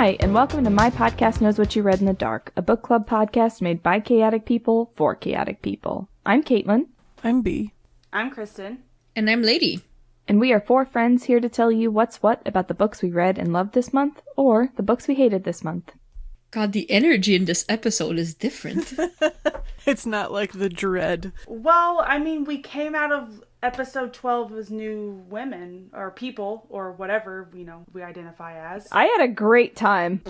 Hi, and welcome to My Podcast Knows What You Read in the Dark, a book club podcast made by chaotic people for chaotic people. I'm Caitlin. I'm B. I'm Kristen. And I'm Lady. And we are four friends here to tell you what's what about the books we read and loved this month, or the books we hated this month. God, the energy in this episode is different. It's not like the dread. Well, I mean, we came out of episode 12 as new women, or people, or whatever, we identify as. I had a great time.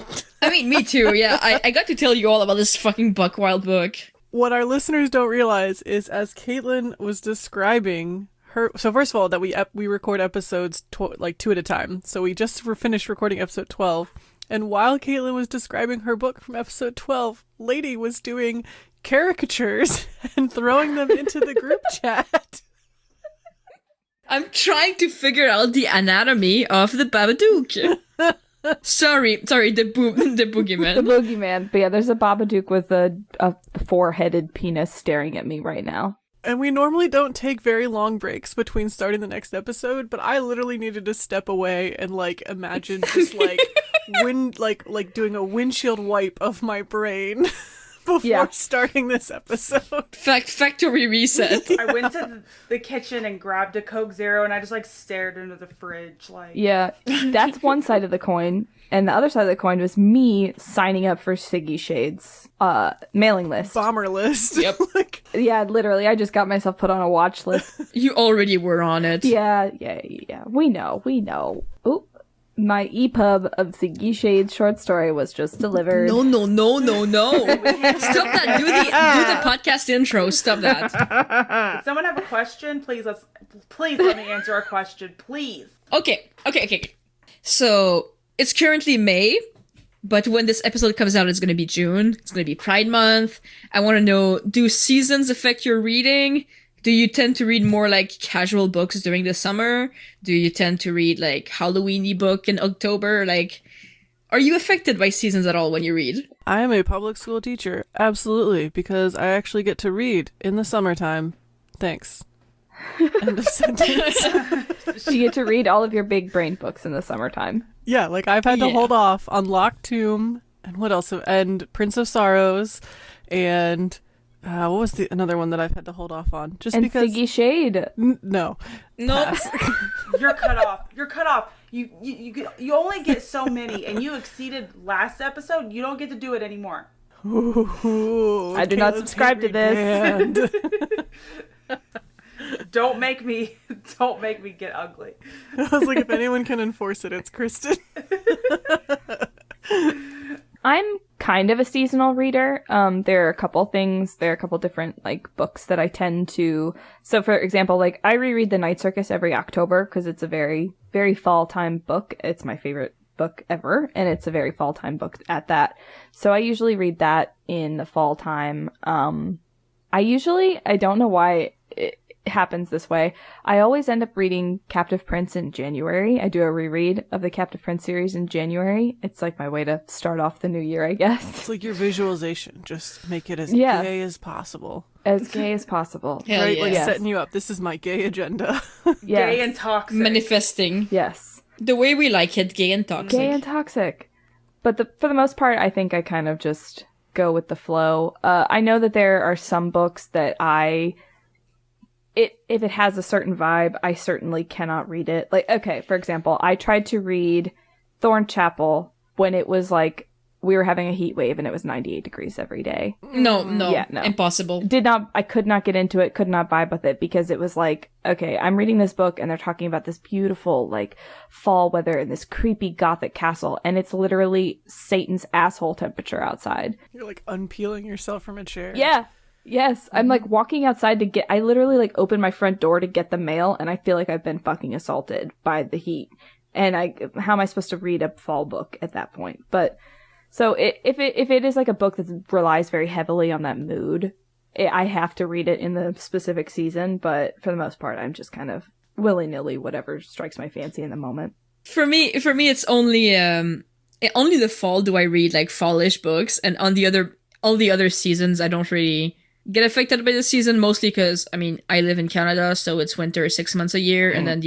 I mean, me too, yeah. I got to tell you all about this fucking buck wild book. What our listeners don't realize is, as Caitlin was describing her... So first of all, that we record episodes two at a time. So we just finished recording episode 12. And while Caitlin was describing her book from episode 12, Lady was doing caricatures and throwing them into the group chat. I'm trying to figure out the anatomy of the Babadook. Sorry, the boogeyman. The boogeyman. But yeah, there's a Babadook with a four-headed penis staring at me right now. And we normally don't take very long breaks between starting the next episode, but I literally needed to step away and imagine just doing a windshield wipe of my brain before starting this episode. Factory reset. I went to the kitchen and grabbed a Coke Zero and I just stared into the fridge Yeah, that's one side of the coin. And the other side of the coin was me signing up for Siggy Shade's mailing list. Bomber list. Yep. Yeah, literally. I just got myself put on a watch list. You already were on it. Yeah. We know. Ooh, my EPUB of Siggy Shade's short story was just delivered. No. Stop that. Do the podcast intro. Stop that. Does someone have a question? Please let me answer a question, please. Okay. So... It's currently May, but when this episode comes out, it's going to be June. It's going to be Pride Month. I want to know, do seasons affect your reading? Do you tend to read more casual books during the summer? Do you tend to read Halloween-y book in October? Are you affected by seasons at all when you read? I am a public school teacher. Absolutely, because I actually get to read in the summertime. Thanks. End of sentence. You get to read all of your big brain books in the summertime. Yeah, I've had to hold off on Locked Tomb, and what else? And Prince of Sorrows, and what was another one that I've had to hold off on? Just and because... Siggy Shade. No. Nope. You're cut off. You only get so many, and you exceeded last episode. You don't get to do it anymore. Ooh, I do not subscribe to this. Don't make me get ugly. I was like, if anyone can enforce it, it's Kristen. I'm kind of a seasonal reader. There are a couple different books that I tend to. So for example, I reread The Night Circus every October because it's a very, very fall time book. It's my favorite book ever, and it's a very fall time book at that. So I usually read that in the fall time. I don't know why it happens this way. I always end up reading Captive Prince in January. I do a reread of the Captive Prince series in January. It's my way to start off the new year, I guess. It's your visualization. Just make it as gay as possible. As gay as possible. Hell right? yes. Setting you up. This is my gay agenda. Yes. Gay and toxic. Manifesting. Yes. The way we like it, gay and toxic. Gay and toxic. But for the most part, I think I kind of just go with the flow. I know that there are some books that if it has a certain vibe, I certainly cannot read it. Okay, for example, I tried to read Thornchapel when it was we were having a heat wave and it was 98 degrees every day. No, impossible. I could not get into it, could not vibe with it because it was okay, I'm reading this book and they're talking about this beautiful fall weather in this creepy gothic castle and it's literally Satan's asshole temperature outside. You're unpeeling yourself from a chair. Yeah. Yes, I'm walking outside I literally open my front door to get the mail and I feel like I've been fucking assaulted by the heat. And how am I supposed to read a fall book at that point? But so if it is a book that relies very heavily on that mood, I have to read it in the specific season, but for the most part I'm just kind of willy-nilly whatever strikes my fancy in the moment. For me it's only the fall do I read fallish books, and on all the other seasons I don't really get affected by the season, mostly because, I live in Canada, so it's winter 6 months a year, and then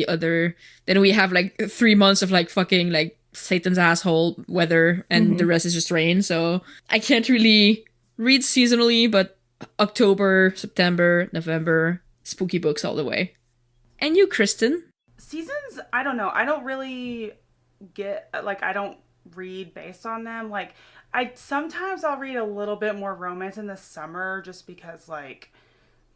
then we have 3 months of fucking Satan's asshole weather and the rest is just rain. So I can't really read seasonally, but October, September, November, spooky books all the way. And you, Kristen? Seasons, I don't know. I don't really get, like, I don't read based on them. Like, sometimes I'll read a little bit more romance in the summer just because, like,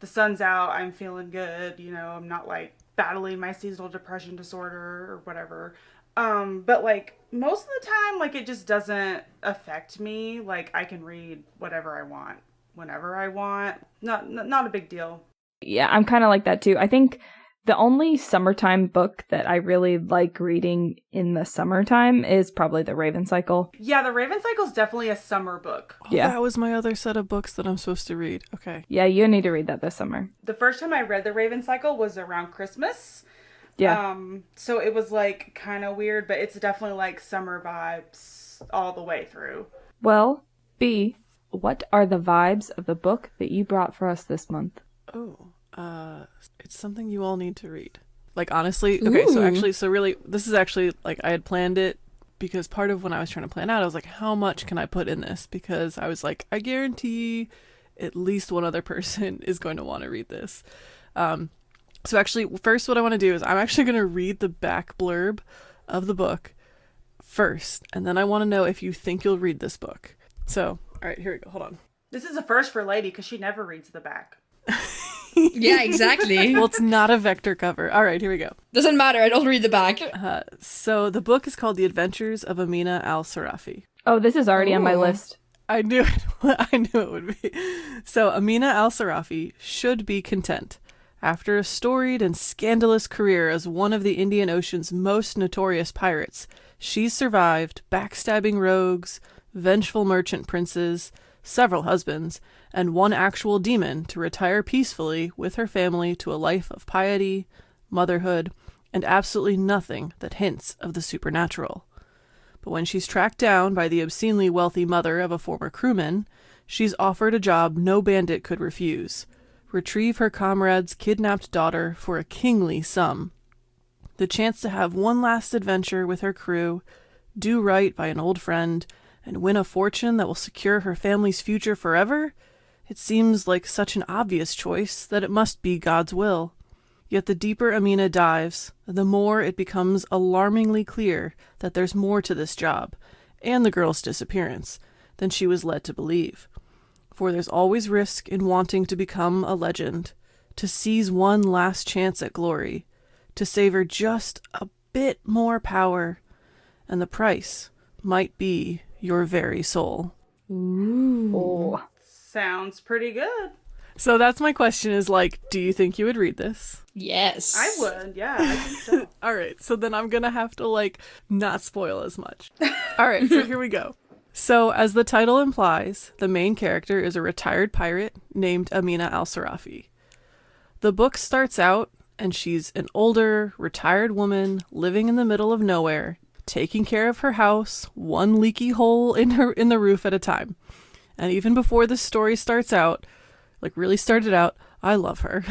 the sun's out, I'm feeling good, you know, I'm not, like, battling my seasonal depression disorder or whatever. But, like, most of the time, like, it just doesn't affect me. Like, I can read whatever I want, whenever I want. Not a big deal. Yeah, I'm kind of like that too. I think the only summertime book that I really like reading in the summertime is probably The Raven Cycle. Yeah, The Raven Cycle is definitely a summer book. Oh, Yeah. That was my other set of books that I'm supposed to read. Okay. Yeah, you need to read that this summer. The first time I read The Raven Cycle was around Christmas. Yeah. So it was, like, kind of weird, but it's definitely, like, summer vibes all the way through. Well, B, what are the vibes of the book that you brought for us this month? Oh, it's something you all need to read. Like, honestly, okay, so really, this is actually, like, I had planned it because part of when I was trying to plan out, I was like, how much can I put in this? Because I was like, I guarantee at least one other person is going to want to read this. So actually, first what I want to do is I'm actually going to read the back blurb of the book first, and then I want to know if you think you'll read this book. So, all right, here we go. Hold on. This is a first for Lady because she never reads the back. Yeah, exactly. Well, it's not a vector cover. All right, here we go. Doesn't matter, I don't read the back. So the book is called The Adventures of Amina al-Sirafi. Oh, this is already on my Ooh. list. I knew it. I knew it would be. So Amina al-Sirafi should be content. After a storied and scandalous career as one of the Indian Ocean's most notorious pirates, she's survived backstabbing rogues, vengeful merchant princes, several husbands, and one actual demon to retire peacefully with her family to a life of piety, motherhood, and absolutely nothing that hints of the supernatural. But when she's tracked down by the obscenely wealthy mother of a former crewman, she's offered a job no bandit could refuse: retrieve her comrade's kidnapped daughter for a kingly sum. The chance to have one last adventure with her crew, do right by an old friend, and win a fortune that will secure her family's future forever? It seems like such an obvious choice that it must be God's will. Yet the deeper Amina dives, the more it becomes alarmingly clear that there's more to this job, and the girl's disappearance, than she was led to believe. For there's always risk in wanting to become a legend, to seize one last chance at glory, to savor just a bit more power, and the price might be your very soul. Ooh. Oh. Sounds pretty good. So that's my question is, like, do you think you would read this? Yes. I would, yeah, I think so. All right, so then I'm gonna have to, like, not spoil as much. All right, so here we go. So, as the title implies, the main character is a retired pirate named Amina al-Sirafi. The book starts out, and she's an older, retired woman living in the middle of nowhere, taking care of her house, one leaky hole in the roof at a time. And even before the story starts out, like really started out, I love her.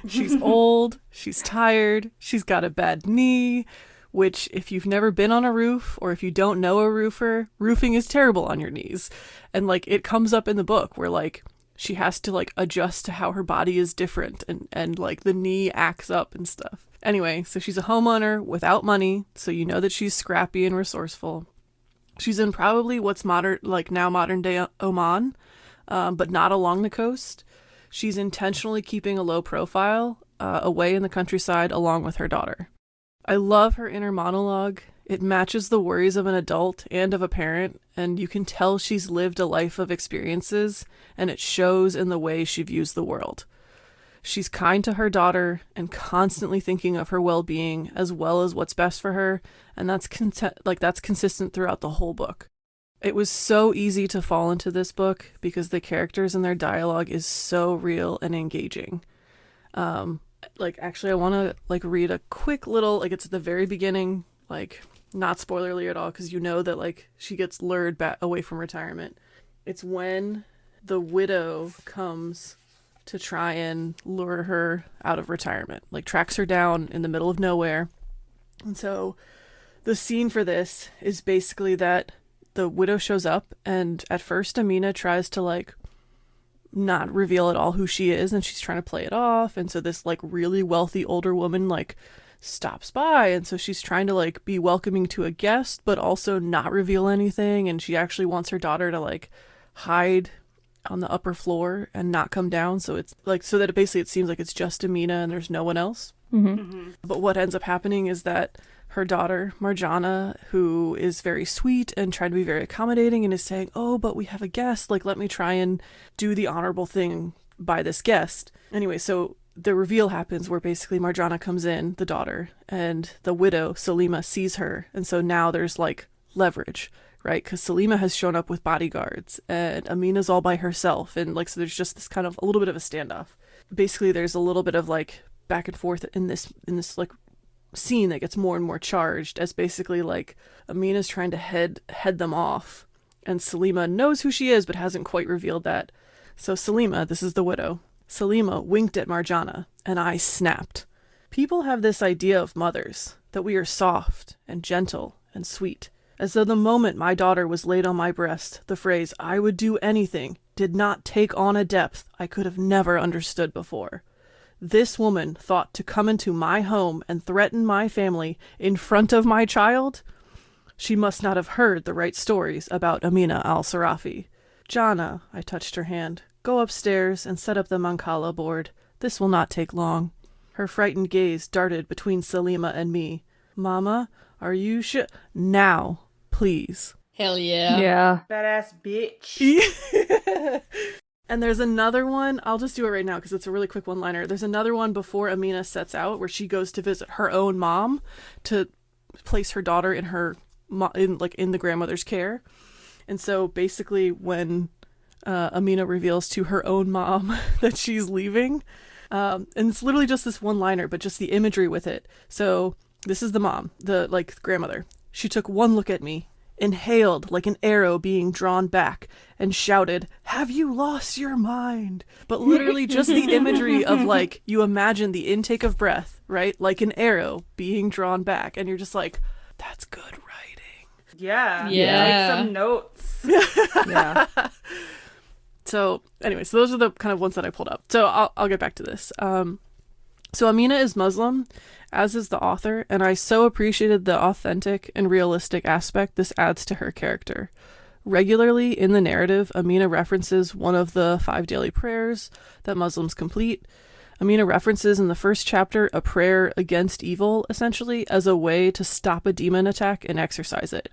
She's old, she's tired, she's got a bad knee, which if you've never been on a roof or if you don't know a roofer, roofing is terrible on your knees. And like it comes up in the book where like she has to like adjust to how her body is different and like the knee acts up and stuff. Anyway, so she's a homeowner without money, so you know that she's scrappy and resourceful. She's in probably what's modern day Oman, but not along the coast. She's intentionally keeping a low profile away in the countryside along with her daughter. I love her inner monologue. It matches the worries of an adult and of a parent, and you can tell she's lived a life of experiences, and it shows in the way she views the world. She's kind to her daughter and constantly thinking of her well-being as well as what's best for her, and that's consistent throughout the whole book. It was so easy to fall into this book because the characters and their dialogue is so real and engaging. Actually, I want to read a quick little, it's at the very beginning, not spoilerly at all, because you know that she gets lured back away from retirement. It's when the widow comes to try and lure her out of retirement, tracks her down in the middle of nowhere. And so the scene for this is basically that the widow shows up, and at first Amina tries to like not reveal at all who she is, and she's trying to play it off, and so this like really wealthy older woman like stops by, and so she's trying to like be welcoming to a guest but also not reveal anything, and she actually wants her daughter to like hide on the upper floor and not come down, so it's like so that it seems like it's just Amina and there's no one else. But what ends up happening is that her daughter Marjana, who is very sweet and trying to be very accommodating and is saying, oh, but we have a guest, like let me try and do the honorable thing by this guest. Anyway, so the reveal happens where basically Marjana comes in, the daughter, and the widow Salima sees her, and so now there's like leverage, right? Because Salima has shown up with bodyguards and Amina's all by herself, and like so there's just this kind of a little bit of a standoff. Basically there's a little bit of like back and forth in this like scene that gets more and more charged, as basically like Amina's trying to head them off, and Salima knows who she is but hasn't quite revealed that. So Salima, this is the widow, Salima winked at Marjana, and I snapped. People have this idea of mothers, that we are soft and gentle and sweet, as though the moment my daughter was laid on my breast, the phrase, I would do anything, did not take on a depth I could have never understood before. This woman thought to come into my home and threaten my family in front of my child? She must not have heard the right stories about Amina al-Sirafi. Jana, I touched her hand, go upstairs and set up the mancala board. This will not take long. Her frightened gaze darted between Salima and me. Mama, are you now, please. Hell yeah. Yeah. Badass bitch. And there's another one, I'll just do it right now because it's a really quick one-liner. There's another one before Amina sets out where she goes to visit her own mom to place her daughter in in the grandmother's care. And so basically when Amina reveals to her own mom that she's leaving, and it's literally just this one-liner, but just the imagery with it. So this is the mom, the like grandmother. She took one look at me, inhaled like an arrow being drawn back, and shouted, have you lost your mind? But literally just the imagery of like, you imagine the intake of breath, right? Like an arrow being drawn back, and you're just like, that's good writing. Yeah. Yeah. Take some notes. Yeah. So anyway, so those are the kind of ones that I pulled up. So I'll get back to this. So Amina is Muslim, as is the author, and I so appreciated the authentic and realistic aspect this adds to her character. Regularly in the narrative, Amina references one of the 5 daily prayers that Muslims complete. Amina references in the first chapter a prayer against evil, essentially, as a way to stop a demon attack and exorcise it,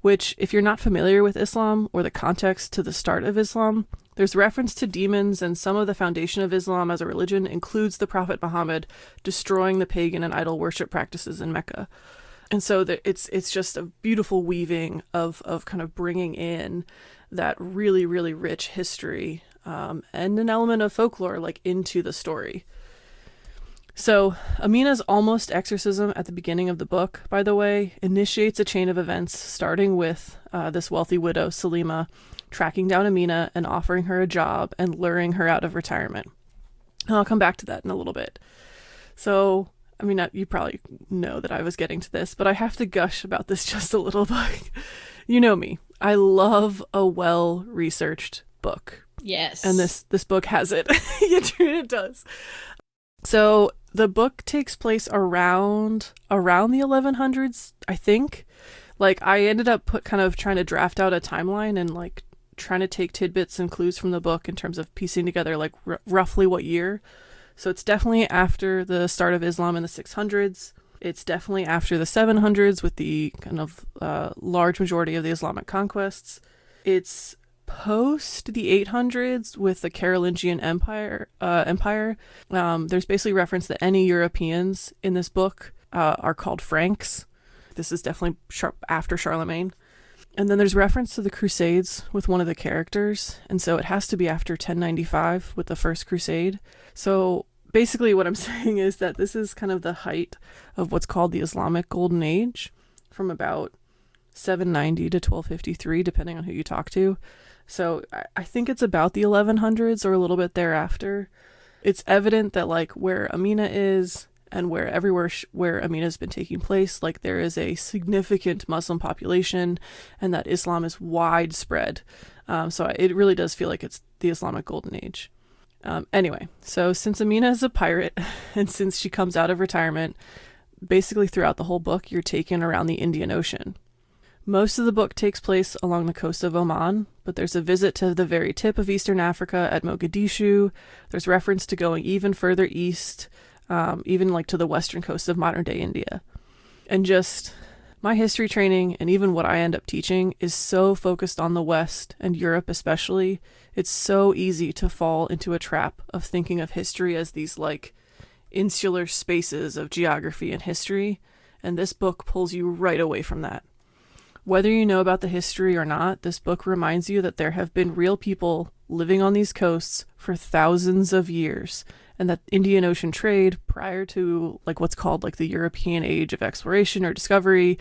which, if you're not familiar with Islam or the context to the start of Islam, there's reference to demons, and some of the foundation of Islam as a religion includes the Prophet Muhammad destroying the pagan and idol worship practices in Mecca. And so it's just a beautiful weaving of kind of bringing in that really, really rich history and an element of folklore like into the story. So Amina's almost exorcism at the beginning of the book, by the way, initiates a chain of events starting with this wealthy widow, Salima, tracking down Amina and offering her a job and luring her out of retirement. And I'll come back to that in a little bit. So, I mean, you probably know that I was getting to this, but I have to gush about this just a little bit. You know me. I love a well-researched book. Yes. And this book has it. It does. So the book takes place around the 1100s, I think. Like, I ended up kind of trying to draft out a timeline and like trying to take tidbits and clues from the book in terms of piecing together like roughly what year. So it's definitely after the start of Islam in the 600s. It's definitely after the 700s with the kind of large majority of the Islamic conquests. It's post the 800s with the Carolingian Empire. There's basically reference that any Europeans in this book are called Franks. This is definitely after Charlemagne. And then there's reference to the Crusades with one of the characters. And so it has to be after 1095 with the First Crusade. So basically what I'm saying is that this is kind of the height of what's called the Islamic Golden Age from about 790 to 1253, depending on who you talk to. So I think it's about the 1100s or a little bit thereafter. It's evident that like where Amina is and where everywhere where Amina's been taking place, like there is a significant Muslim population and that Islam is widespread. So it really does feel like it's the Islamic Golden Age. Anyway, so since Amina is a pirate and since she comes out of retirement, basically throughout the whole book, you're taken around the Indian Ocean. Most of the book takes place along the coast of Oman, but there's a visit to the very tip of Eastern Africa at Mogadishu. There's reference to going even further east, even like to the western coast of modern day India. And just my history training and even what I end up teaching is so focused on the West and Europe especially. It's so easy to fall into a trap of thinking of history as these like insular spaces of geography and history, and this book pulls you right away from that. Whether you know about the history or not, this book reminds you that there have been real people living on these coasts for thousands of years, and that Indian Ocean trade prior to like what's called like the European age of exploration or discovery,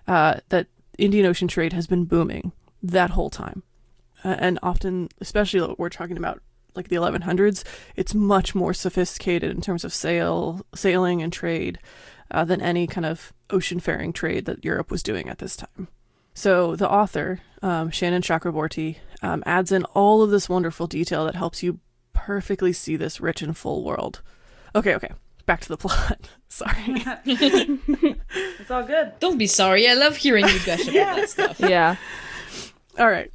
that Indian Ocean trade has been booming that whole time. And often, especially what we're talking about like the 1100s, it's much more sophisticated in terms of sailing and trade than any kind of ocean-faring trade that Europe was doing at this time. So the author, Shannon Chakraborty, adds in all of this wonderful detail that helps you perfectly see this rich and full world. Okay, back to the plot. Sorry. It's all good. Don't be sorry. I love hearing you gush about that stuff. Yeah. All right.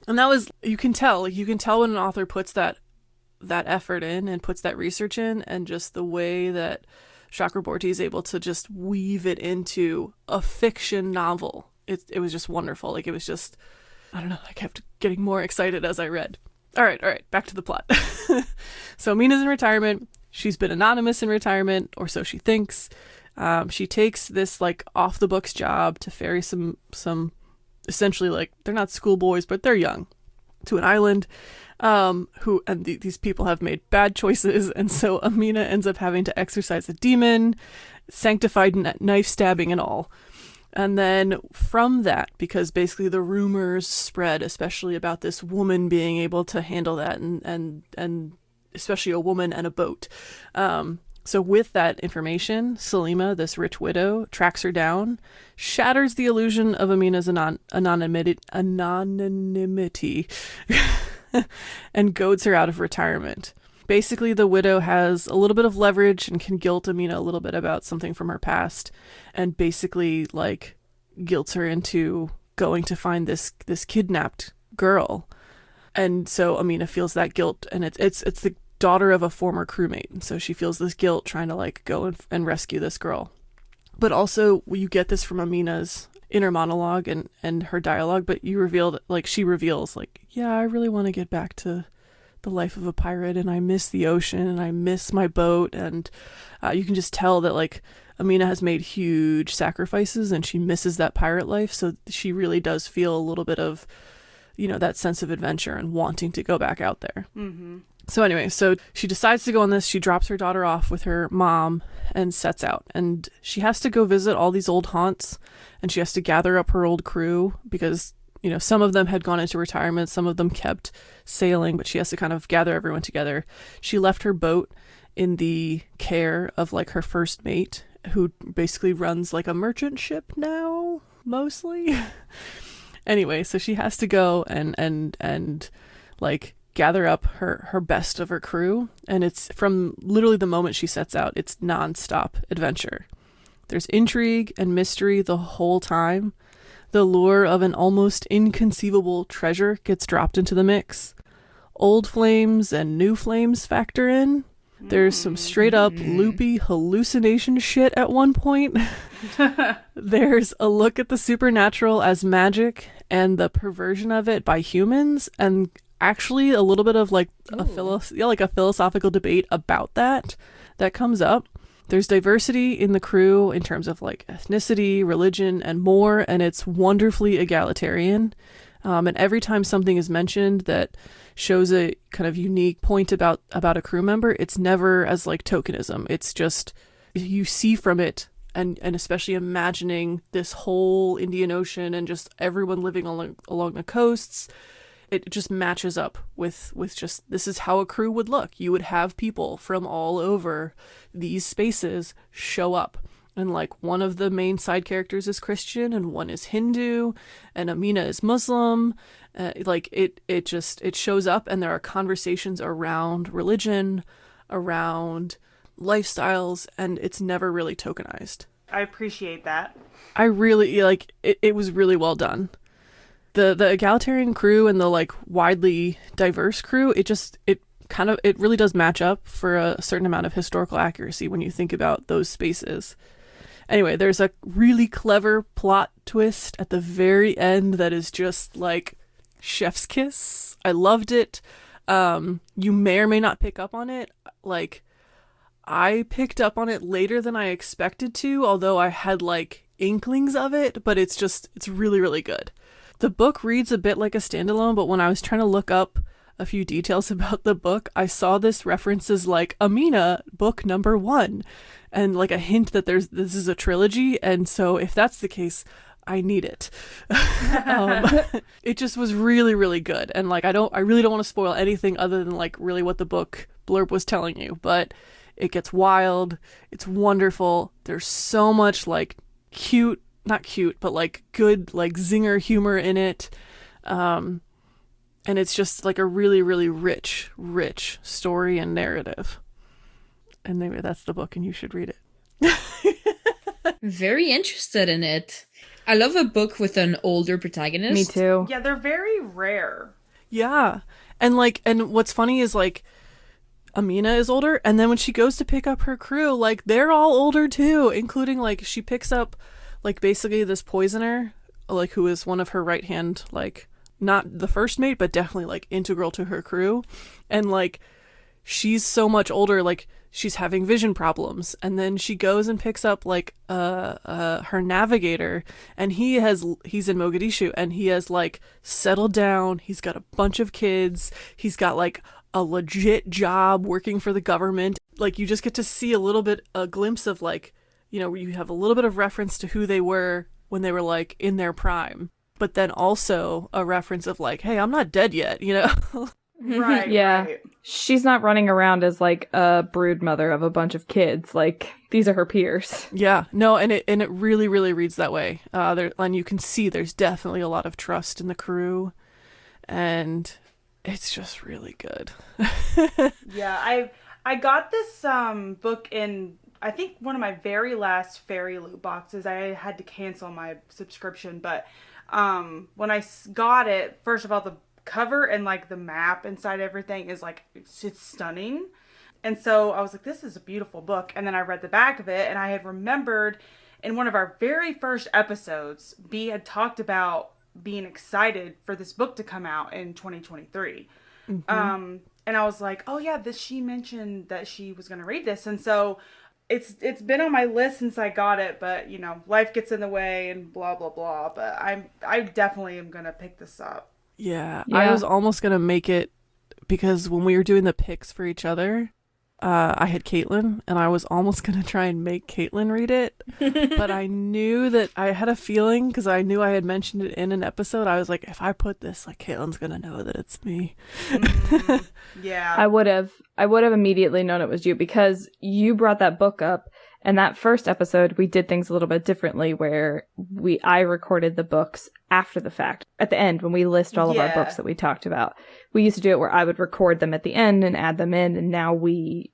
And that was, you can tell when an author puts that effort in and puts that research in, and just the way that Chakraborty is able to just weave it into a fiction novel. It was just wonderful. Like, it was just, I don't know, I kept getting more excited as I read. All right, back to the plot. So Mina's in retirement. She's been anonymous in retirement, or so she thinks. She takes this like off the books job to ferry some essentially, like, they're not schoolboys, but they're young, to an island, these people have made bad choices, and so Amina ends up having to exorcise a demon, sanctified knife stabbing and all. And then from that, because basically the rumors spread, especially about this woman being able to handle that, and especially a woman and a boat. So with that information, Salima, this rich widow, tracks her down, shatters the illusion of Amina's anonymity, and goads her out of retirement. Basically, the widow has a little bit of leverage and can guilt Amina a little bit about something from her past, and basically, like, guilts her into going to find this kidnapped girl. And so Amina feels that guilt, and it's the daughter of a former crewmate, so she feels this guilt trying to like go and rescue this girl. But also you get this from Amina's inner monologue and her dialogue, but she reveals like, yeah, I really want to get back to the life of a pirate, and I miss the ocean, and I miss my boat, and you can just tell that like Amina has made huge sacrifices and she misses that pirate life, so she really does feel a little bit of, you know, that sense of adventure and wanting to go back out there. Mm-hmm. So anyway, so she decides to go on this. She drops her daughter off with her mom and sets out. And she has to go visit all these old haunts, and she has to gather up her old crew because, you know, some of them had gone into retirement, some of them kept sailing, but she has to kind of gather everyone together. She left her boat in the care of like her first mate, who basically runs like a merchant ship now, mostly. Anyway, so she has to go and like gather up her best of her crew, and it's from literally the moment she sets out, it's non-stop adventure. There's intrigue and mystery the whole time. The lure of an almost inconceivable treasure gets dropped into the mix. Old flames and new flames factor in. There's some straight up loopy hallucination shit at one point. There's a look at the supernatural as magic and the perversion of it by humans, and actually a little bit of like a philosophical debate about that comes up. There's diversity in the crew in terms of like ethnicity, religion, and more, and it's wonderfully egalitarian. And every time something is mentioned that shows a kind of unique point about a crew member, it's never as like tokenism. It's just, you see from it, and especially imagining this whole Indian Ocean and just everyone living along the coasts, it just matches up with just, this is how a crew would look. You would have people from all over these spaces show up. And like one of the main side characters is Christian and one is Hindu and Amina is Muslim. Like it shows up, and there are conversations around religion, around lifestyles, and it's never really tokenized. I appreciate that. I really like it. It was really well done. The egalitarian crew and the like widely diverse crew, it really does match up for a certain amount of historical accuracy when you think about those spaces. Anyway, there's a really clever plot twist at the very end that is just like chef's kiss. I loved it. You may or may not pick up on it. Like, I picked up on it later than I expected to, although I had like inklings of it, but it's really, really good. The book reads a bit like a standalone, but when I was trying to look up a few details about the book, I saw this references like Amina, book number 1, and like a hint that this is a trilogy, and so if that's the case, I need it. It just was really, really good, and like I really don't want to spoil anything other than like really what the book blurb was telling you, but it gets wild, it's wonderful, there's so much like not cute, but like good like zinger humor in it. And it's just like a really, really rich story and narrative. And maybe that's the book and you should read it. Very interested in it. I love a book with an older protagonist. Me too. Yeah, they're very rare. Yeah. And what's funny is like Amina is older, and then when she goes to pick up her crew, like they're all older too, including like she picks up like basically this poisoner, like who is one of her right hand, like not the first mate, but definitely like integral to her crew. And like she's so much older, like she's having vision problems, and then she goes and picks up like her navigator, and he's in Mogadishu, and he has like settled down, he's got a bunch of kids, he's got like a legit job working for the government. Like you just get to see a glimpse of like, you know, you have a little bit of reference to who they were when they were like in their prime, but then also a reference of like, hey, I'm not dead yet, you know? Right. Yeah. Right. She's not running around as like a brood mother of a bunch of kids. Like these are her peers. Yeah. No, and it really, really reads that way. And you can see there's definitely a lot of trust in the crew, and it's just really good. Yeah, I got this book in, I think, one of my very last Fairy Loot boxes. I had to cancel my subscription, but when I got it, first of all, the cover and like the map inside everything is like, it's stunning. And so I was like, this is a beautiful book. And then I read the back of it, and I had remembered in one of our very first episodes, B had talked about being excited for this book to come out in 2023. Mm-hmm. And I was like, oh yeah, she mentioned that she was going to read this. And so it's been on my list since I got it, but you know, life gets in the way and blah, blah, blah. But I definitely am going to pick this up. Yeah. I was almost going to make it, because when we were doing the picks for each other, I had Caitlin, and I was almost going to try and make Caitlin read it, but I knew that I had a feeling, because I knew I had mentioned it in an episode. I was like, if I put this, like, Caitlin's going to know that it's me. Yeah. I would have immediately known it was you, because you brought that book up, and that first episode we did things a little bit differently, where I recorded the books after the fact. At the end, when we list all of our books that we talked about, we used to do it where I would record them at the end and add them in, and now we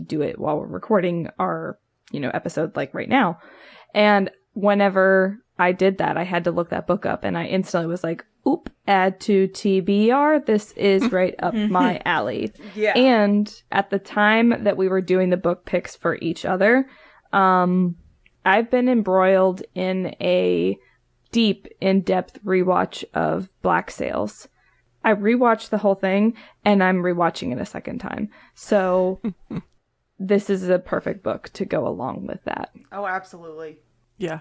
do it while we're recording our, you know, episode like right now. And whenever I did that, I had to look that book up, and I instantly was like, oop, add to TBR. This is right up my alley. Yeah. And at the time that we were doing the book picks for each other, I've been embroiled in a deep, in-depth rewatch of Black Sails. I rewatched the whole thing, and I'm rewatching it a second time. So this is a perfect book to go along with that. Oh, absolutely. Yeah.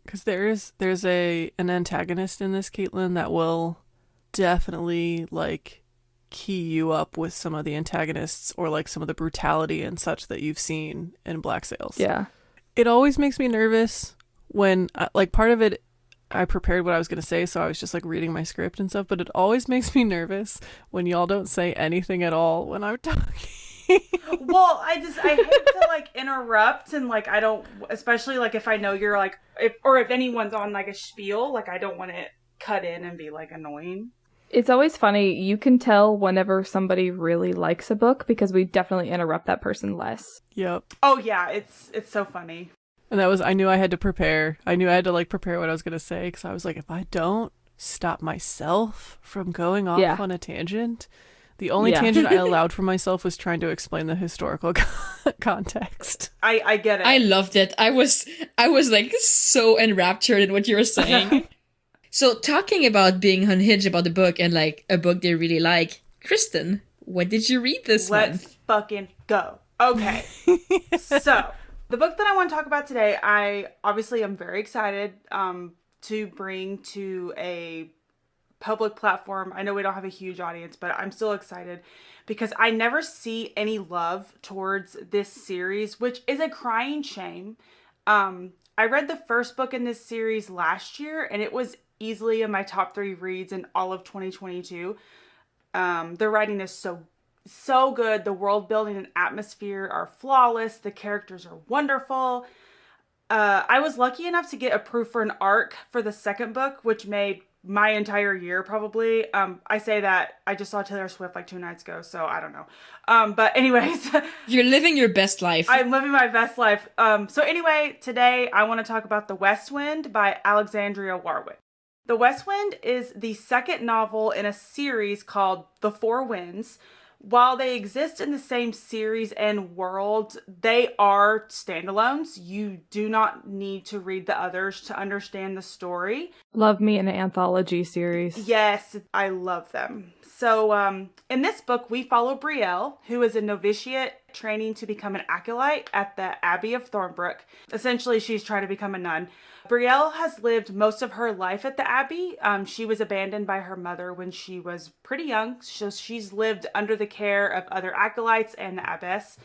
Because there's an antagonist in this, Caitlin, that will definitely, like, key you up with some of the antagonists or, like, some of the brutality and such that you've seen in Black Sails. Yeah. It always makes me nervous when, like, part of it, I prepared what I was going to say, so I was just like reading my script and stuff, but it always makes me nervous when y'all don't say anything at all when I'm talking. Well, I hate to like interrupt, and like I don't, especially like if I know you're like, if anyone's on like a spiel, like I don't want to cut in and be like annoying. It's always funny. You can tell whenever somebody really likes a book because we definitely interrupt that person less. Yep. Oh yeah, it's so funny. And I knew I had to prepare. I knew I had to like prepare what I was going to say, because I was like, if I don't stop myself from going off on a tangent, the only tangent I allowed for myself was trying to explain the historical context. I get it. I loved it. I was like so enraptured in what you were saying. So talking about being unhinged about the book and like a book they really like, Kristen, what did you read this month? Let's fucking go. Okay. So the book that I want to talk about today, I obviously am very excited to bring to a public platform. I know we don't have a huge audience, but I'm still excited because I never see any love towards this series, which is a crying shame. I read the first book in this series last year, and it was easily in my top 3 reads in all of 2022. The writing is so good. The world building and atmosphere are flawless. The characters are wonderful. I was lucky enough to get approved for an ARC for the second book, which made my entire year probably. I say that I just saw Taylor Swift like 2 nights ago, so I don't know. But anyways. You're living your best life. I'm living my best life. So anyway, today I want to talk about The West Wind by Alexandria Warwick. The West Wind is the second novel in a series called The Four Winds. While they exist in the same series and world, they are standalones. You do not need to read the others to understand the story. Love me an anthology series. Yes, I love them. So in this book, we follow Brielle, who is a novitiate training to become an acolyte at the Abbey of Thornbrook. Essentially, she's trying to become a nun. Brielle has lived most of her life at the Abbey. She was abandoned by her mother when she was pretty young, so she's lived under the care of other acolytes and the abbess.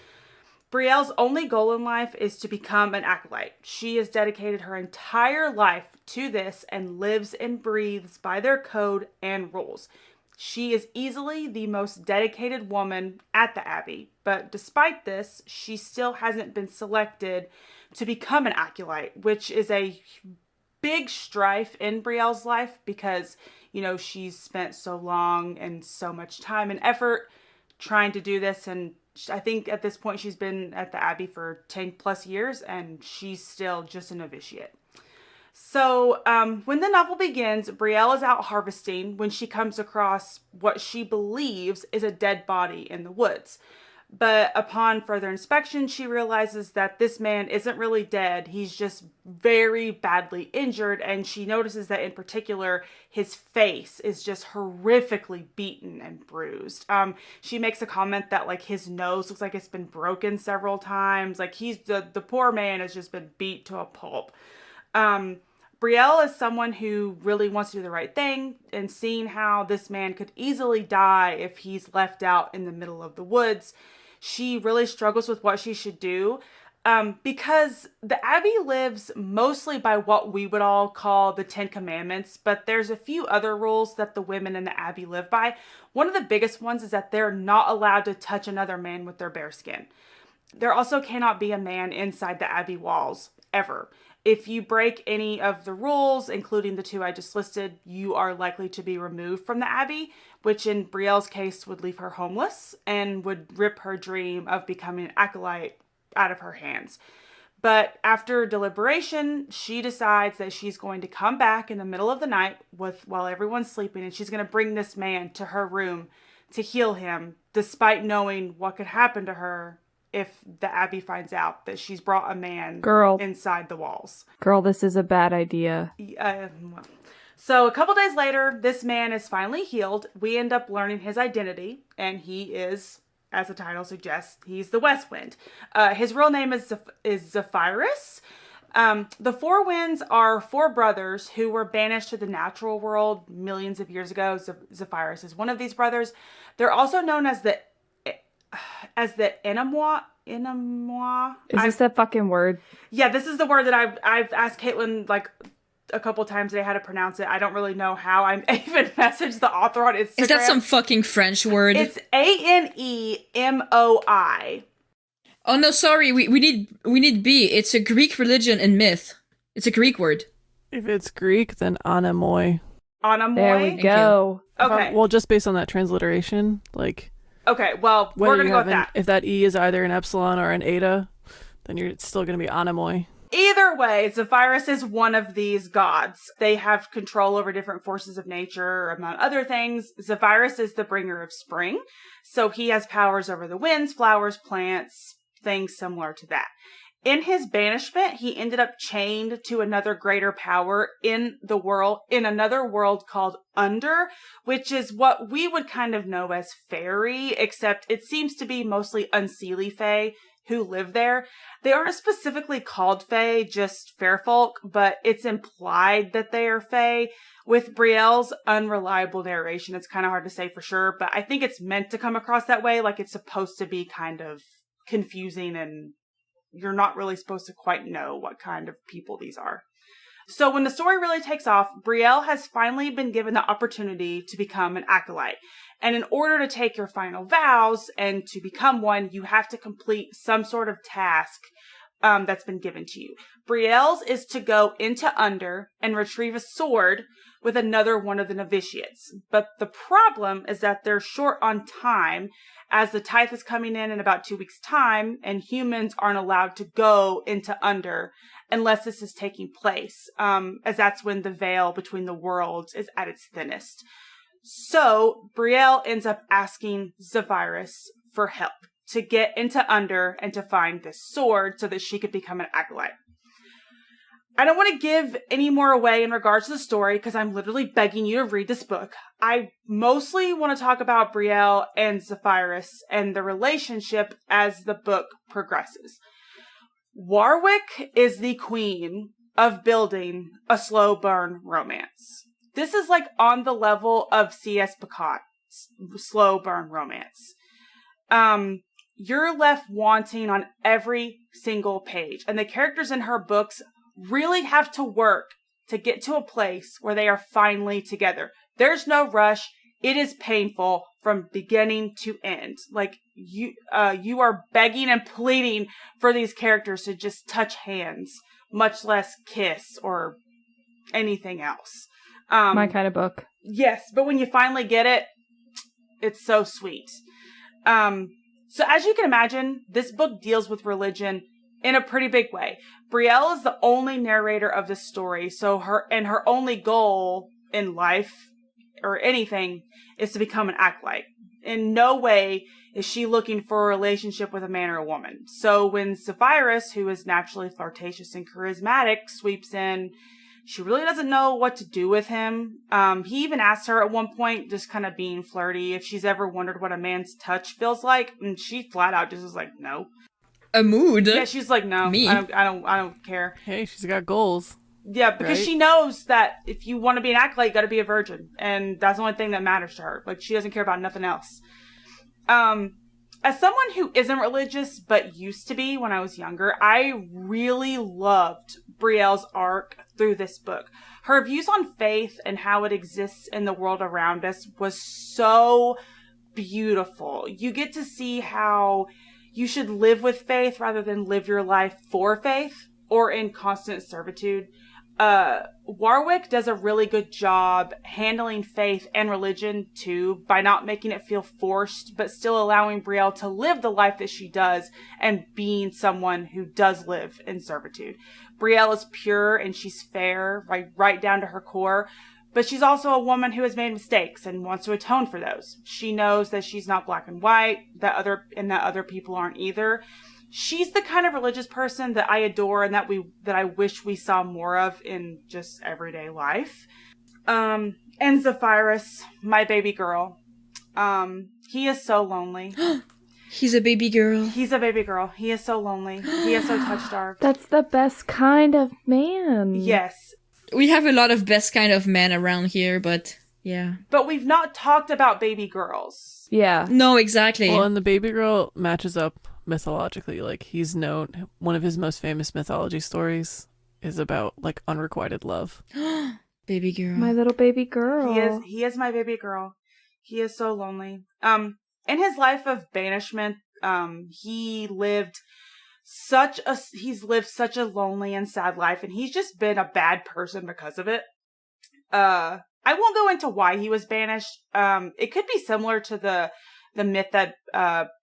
Brielle's only goal in life is to become an acolyte. She has dedicated her entire life to this and lives and breathes by their code and rules. She is easily the most dedicated woman at the Abbey, but despite this, she still hasn't been selected to become an acolyte, which is a big strife in Brielle's life because, you know, she's spent so long and so much time and effort trying to do this, and I think at this point she's been at the Abbey for 10 plus years and she's still just a novitiate. So when the novel begins, Brielle is out harvesting when she comes across what she believes is a dead body in the woods. But upon further inspection, she realizes that this man isn't really dead. He's just very badly injured. And she notices that in particular, his face is just horrifically beaten and bruised. She makes a comment that like his nose looks like it's been broken several times. Like the poor man has just been beat to a pulp. Brielle is someone who really wants to do the right thing, and seeing how this man could easily die if he's left out in the middle of the woods, she really struggles with what she should do, because the Abbey lives mostly by what we would all call the 10 Commandments, but there's a few other rules that the women in the Abbey live by. One of the biggest ones is that they're not allowed to touch another man with their bare skin. There also cannot be a man inside the Abbey walls, ever. If you break any of the rules, including the 2 I just listed, you are likely to be removed from the Abbey, which in Brielle's case would leave her homeless and would rip her dream of becoming an acolyte out of her hands. But after deliberation, she decides that she's going to come back in the middle of the night while everyone's sleeping, and she's going to bring this man to her room to heal him, despite knowing what could happen to her if the Abbey finds out that she's brought a man inside the walls. Girl, this is a bad idea. So a couple days later, this man is finally healed. We end up learning his identity, and he is, as the title suggests, he's the West Wind. His real name is Zephyrus. The Four Winds are 4 brothers who were banished to the natural world millions of years ago. Zephyrus is one of these brothers. They're also known as the Enamois. Is this that fucking word? Yeah, this is the word that I've asked Caitlin like a couple times today how to pronounce it. I don't really know how. I even messaged the author on Instagram. Is that some fucking French word? It's Anemoi. Oh no, sorry. We need B. It's a Greek religion and myth. It's a Greek word. If it's Greek, then anemoi. Anemoi? There we go. Okay. Well, just based on that transliteration, like... Okay, well, we're going to go with that. If that E is either an epsilon or an eta, then it's still going to be anemoi. Either way, Zephyrus is one of these gods. They have control over different forces of nature, among other things. Zephyrus is the bringer of spring, so he has powers over the winds, flowers, plants, things similar to that. In his banishment, he ended up chained to another greater power in another world called Under, which is what we would kind of know as fairy, except it seems to be mostly unseelie fae who live there. They aren't specifically called fae, just fair folk, but it's implied that they are fae. With Brielle's unreliable narration, it's kind of hard to say for sure, but I think it's meant to come across that way, like it's supposed to be kind of confusing and you're not really supposed to quite know what kind of people these are. So when the story really takes off, Brielle has finally been given the opportunity to become an acolyte. And in order to take your final vows and to become one, you have to complete some sort of task that's been given to you. Brielle's is to go into Under and retrieve a sword with another one of the novitiates. But the problem is that they're short on time, as the tithe is coming in about 2 weeks' time, and humans aren't allowed to go into Under unless this is taking place, as that's when the veil between the worlds is at its thinnest. So Brielle ends up asking Zephyrus for help to get into Under and to find this sword so that she could become an acolyte. I don't want to give any more away in regards to the story because I'm literally begging you to read this book. I mostly want to talk about Brielle and Zephyrus and the relationship as the book progresses. Warwick is the queen of building a slow burn romance. This is like on the level of C.S. Pacat's slow burn romance. You're left wanting on every single page, and the characters in her books really have to work to get to a place where they are finally together. There's no rush. It is painful from beginning to end. Like you are begging and pleading for these characters to just touch hands, much less kiss or anything else. My kind of book. Yes, but when you finally get it, it's so sweet. So as you can imagine, this book deals with religion in a pretty big way. Brielle is the only narrator of this story, so her only goal in life or anything is to become an acolyte. In no way is she looking for a relationship with a man or a woman. So when Zephyrus, who is naturally flirtatious and charismatic, sweeps in, she really doesn't know what to do with him. He even asked her at one point, just kind of being flirty, if she's ever wondered what a man's touch feels like, and she flat out just was like, no. A mood. Yeah, she's like, no, Me. I don't care. Hey, she's got goals. Yeah, because she knows that if you want to be an acolyte, you got to be a virgin, and that's the only thing that matters to her. Like, she doesn't care about nothing else. As someone who isn't religious but used to be when I was younger, I really loved Brielle's arc through this book. Her views on faith and how it exists in the world around us was so beautiful. You get to see how you should live with faith rather than live your life for faith or in constant servitude. Warwick does a really good job handling faith and religion too, by not making it feel forced, but still allowing Brielle to live the life that she does and being someone who does live in servitude. Brielle is pure and she's fair, right down to her core, but she's also a woman who has made mistakes and wants to atone for those. She knows that she's not black and white, that other people aren't either. She's the kind of religious person that I adore and that I wish we saw more of in just everyday life. And Zephyrus, my baby girl. He is so lonely. He's a baby girl. He's a baby girl. He is so lonely. He is so touch-starved. That's the best kind of man. Yes. We have a lot of best kind of men around here, but yeah. But we've not talked about baby girls. Yeah. No, exactly. Well, and the baby girl matches up mythologically. Like, he's known, one of his most famous mythology stories is about like unrequited love. Baby girl. My little baby girl. He is my baby girl. He is so lonely. In his life of banishment, he's lived such a lonely and sad life, and he's just been a bad person because of it. I won't go into why he was banished. It could be similar to the myth that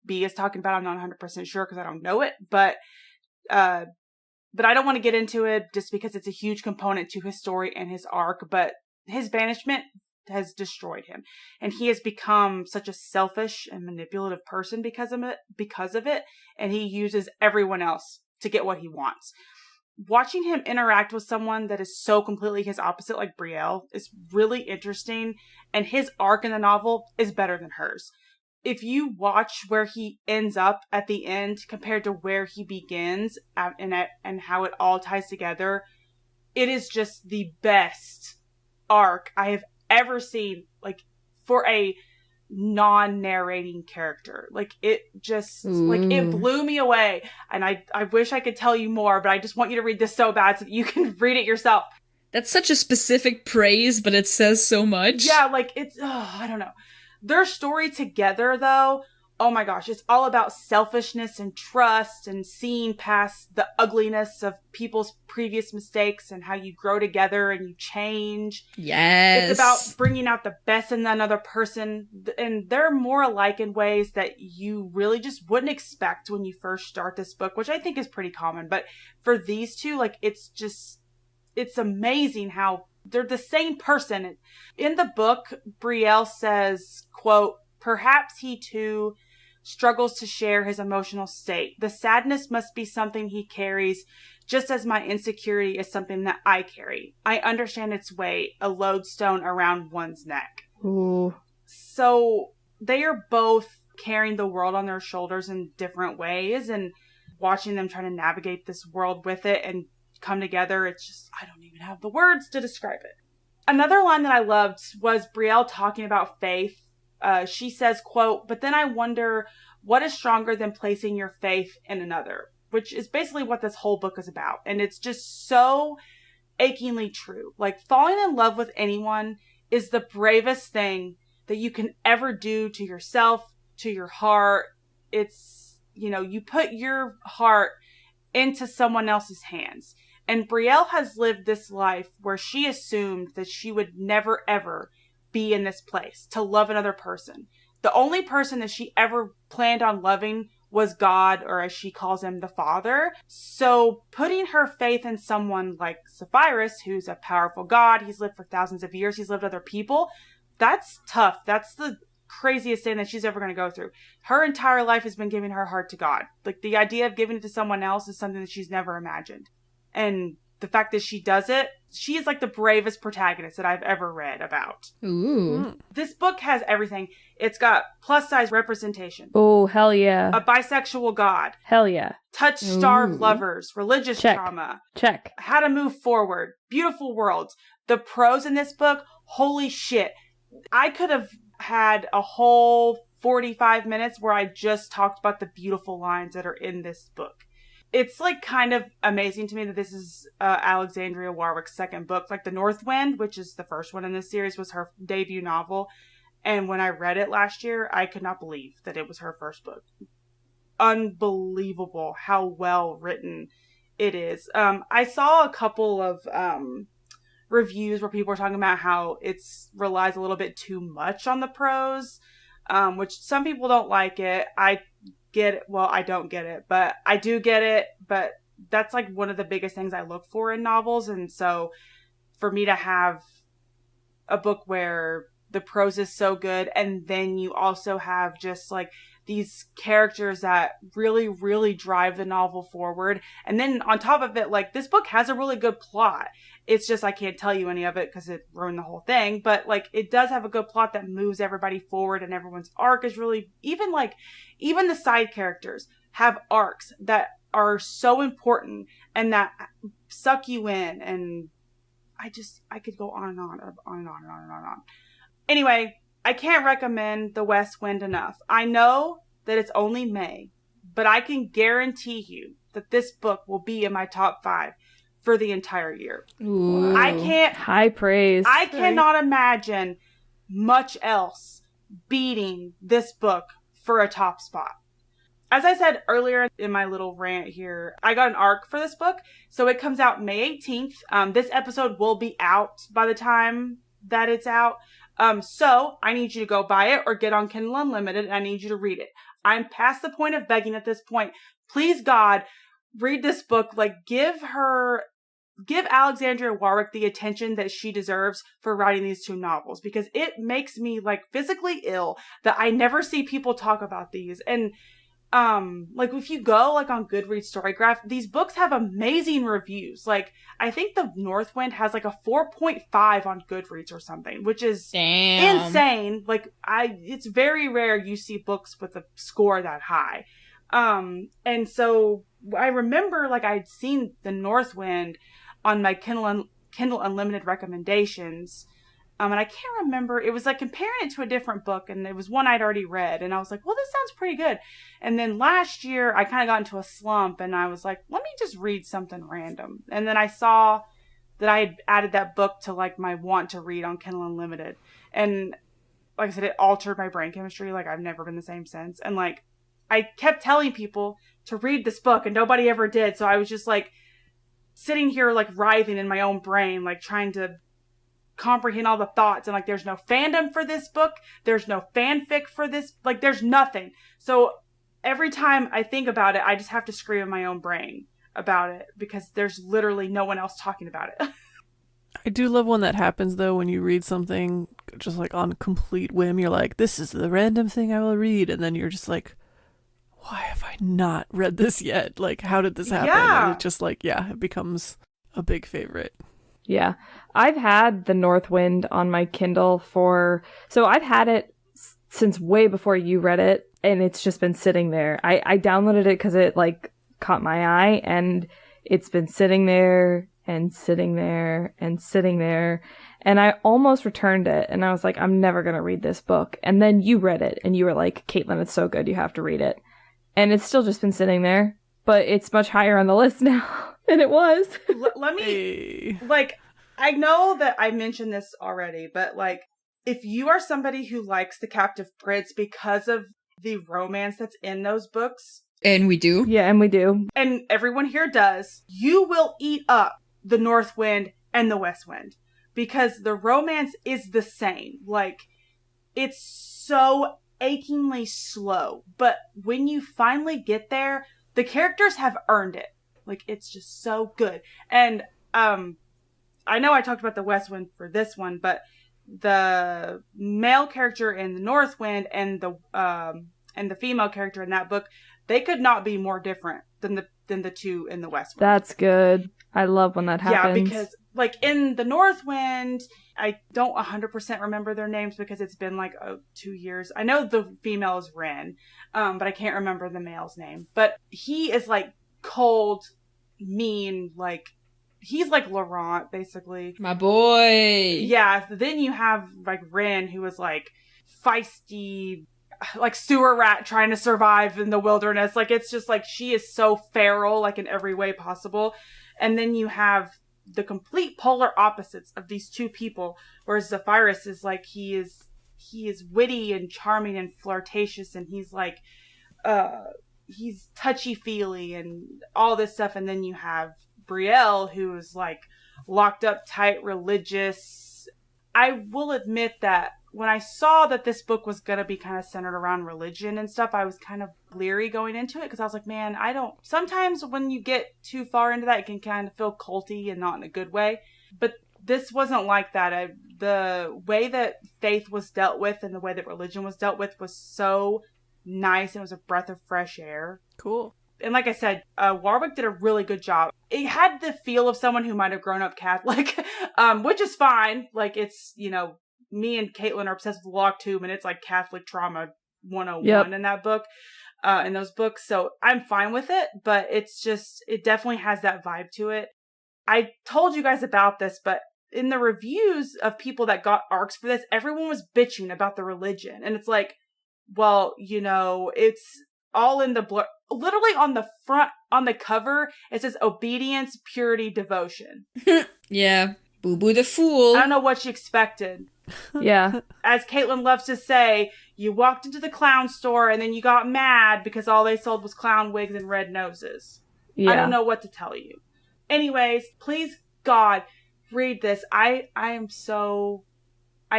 B is talking about. I'm not 100% sure because I don't know it, but I don't want to get into it just because it's a huge component to his story and his arc. But his banishment has destroyed him, and he has become such a selfish and manipulative person because of it, and he uses everyone else to get what he wants. Watching him interact with someone that is so completely his opposite, like Brielle, is really interesting, and his arc in the novel is better than hers. If you watch where he ends up at the end compared to where he begins and how it all ties together, it is just the best arc I have ever seen, like, for a non-narrating character. Like, it just, like, it blew me away. And I wish I could tell you more, but I just want you to read this so bad so that you can read it yourself. That's such a specific praise, but it says so much. Yeah, like, it's, I don't know. Their story together, though, oh my gosh, it's all about selfishness and trust and seeing past the ugliness of people's previous mistakes and how you grow together and you change. Yes. It's about bringing out the best in another person. And they're more alike in ways that you really just wouldn't expect when you first start this book, which I think is pretty common. But for these two, like, it's amazing how they're the same person. In the book, Brielle says, quote, "Perhaps he too struggles to share his emotional state. The sadness must be something he carries, just as my insecurity is something that I carry. I understand its weight, a lodestone around one's neck." Ooh. So they are both carrying the world on their shoulders in different ways, and watching them try to navigate this world with it and come together, it's just, I don't even have the words to describe it. Another line that I loved was Brielle talking about faith. She says, quote, "But then I wonder what is stronger than placing your faith in another," which is basically what this whole book is about. And it's just so achingly true. Like, falling in love with anyone is the bravest thing that you can ever do to yourself, to your heart. It's, you put your heart into someone else's hands. And Brielle has lived this life where she assumed that she would never, ever be in this place to love another person. The only person that she ever planned on loving was God, or as she calls him, the Father. So putting her faith in someone like Zephyrus, who's a powerful god, he's lived for thousands of years, he's lived other people, that's tough. That's the craziest thing that she's ever going to go through. Her entire life has been giving her heart to God. Like, the idea of giving it to someone else is something that she's never imagined. And the fact that she does it, she is like the bravest protagonist that I've ever read about. Ooh. This book has everything. It's got plus size representation. Oh, hell yeah. A bisexual god. Hell yeah. Touch-starved lovers. Religious Check. trauma. Check. How to move forward. Beautiful worlds. The prose in this book, holy shit. I could have had a whole 45 minutes where I just talked about the beautiful lines that are in this book. It's like kind of amazing to me that this is Alexandria Warwick's second book. Like, The North Wind, which is the first one in this series, was her debut novel. And when I read it last year, I could not believe that it was her first book. Unbelievable how well written it is. I saw a couple of reviews where people were talking about how it relies a little bit too much on the prose, which some people don't like it. I get it. Well, I don't get it, but I do get it. But that's like one of the biggest things I look for in novels. And so for me to have a book where the prose is so good, and then you also have just like these characters that really, really drive the novel forward. And then on top of it, like, this book has a really good plot. It's just, I can't tell you any of it because it ruined the whole thing. But like, it does have a good plot that moves everybody forward, and everyone's arc is really, even the side characters have arcs that are so important and that suck you in. And I could go on and on and on and on and on and on and on. Anyway, I can't recommend The West Wind enough. I know that it's only May, but I can guarantee you that this book will be in my top 5 for the entire year. Ooh. High praise. I cannot imagine much else beating this book for a top spot. As I said earlier in my little rant here, I got an ARC for this book, so it comes out May 18th. This episode will be out by the time that it's out. So I need you to go buy it or get on Kindle Unlimited, and I need you to read it. I'm past the point of begging at this point. Please, God, read this book. Like, give Alexandria Warwick the attention that she deserves for writing these 2 novels, because it makes me like physically ill that I never see people talk about these. And like if you go like on Goodreads Storygraph, these books have amazing reviews. Like I think The Northwind has like a 4.5 on Goodreads or something, which is insane. Like it's very rare you see books with a score that high. And so I remember like I'd seen The Northwind on my Kindle Unlimited recommendations. And I can't remember, it was like comparing it to a different book, and it was one I'd already read, and I was like, well, this sounds pretty good. And then last year I kind of got into a slump, and I was like, let me just read something random. And then I saw that I had added that book to like my want to read on Kindle Unlimited. And like I said, it altered my brain chemistry. Like I've never been the same since. And like I kept telling people to read this book and nobody ever did. So I was just like sitting here like writhing in my own brain, like trying to comprehend all the thoughts, and like there's no fandom for this book, there's no fanfic for this, like there's nothing. So every time I think about it, I just have to scream in my own brain about it, because there's literally no one else talking about it. I do love when that happens though, when you read something just like on complete whim. You're like, this is the random thing I will read, and then you're just like, why have I not read this yet? Like, how did this happen? Yeah. And it just like, yeah, it becomes a big favorite. Yeah. I've had The Northwind on my Kindle so I've had it since way before you read it, and it's just been sitting there. I downloaded it because it like caught my eye, and it's been sitting there and sitting there and sitting there. And I almost returned it, and I was like, I'm never going to read this book. And then you read it, and you were like, Caitlin, it's so good, you have to read it. And it's still just been sitting there, but it's much higher on the list now than it was. Let me, like, I know that I mentioned this already, but like, if you are somebody who likes The Captive Prince because of the romance that's in those books, and we do. Yeah, and we do. And everyone here does, you will eat up The North Wind and The West Wind, because the romance is the same. Like, it's so achingly slow, but when you finally get there, the characters have earned it. Like, it's just so good. And I know I talked about the West Wind for this one, but the male character in the North Wind and the female character in that book, they could not be more different than the two in the West Wind. That's good. I love when that happens. Yeah, because like in the North Wind, I don't 100% remember their names because it's been like 2 years. I know the female is Ren, but I can't remember the male's name. But he is like cold, mean, like he's like Laurent, basically. My boy. Yeah. Then you have like Ren, who is like feisty, like sewer rat trying to survive in the wilderness. Like, it's just like, she is so feral, like in every way possible. And then you have the complete polar opposites of these two people, whereas Zephyrus is like, he is witty and charming and flirtatious, and he's like, he's touchy-feely and all this stuff. And then you have Brielle, who is like locked up, tight, religious. I will admit that when I saw that this book was going to be kind of centered around religion and stuff, I was kind of leery going into it, because I was like, man, sometimes when you get too far into that, it can kind of feel culty and not in a good way. But this wasn't like that. The way that faith was dealt with and the way that religion was dealt with was so nice. It was a breath of fresh air. Cool. And like I said, Warwick did a really good job. It had the feel of someone who might have grown up Catholic, which is fine. Like, it's, you know, me and Caitlin are obsessed with Lock Tomb, and it's like Catholic trauma 101 in that book, in those books. So I'm fine with it, but it's just, it definitely has that vibe to it. I told you guys about this, but in the reviews of people that got arcs for this, everyone was bitching about the religion. And it's like, well, you know, it's all in the blur. Literally on the front, on the cover, it says obedience, purity, devotion. Yeah. Boo Boo the Fool. I don't know what you expected. Yeah. As Caitlin loves to say, you walked into the clown store and then you got mad because all they sold was clown wigs and red noses. Yeah. I don't know what to tell you. Anyways, please, God, read this. I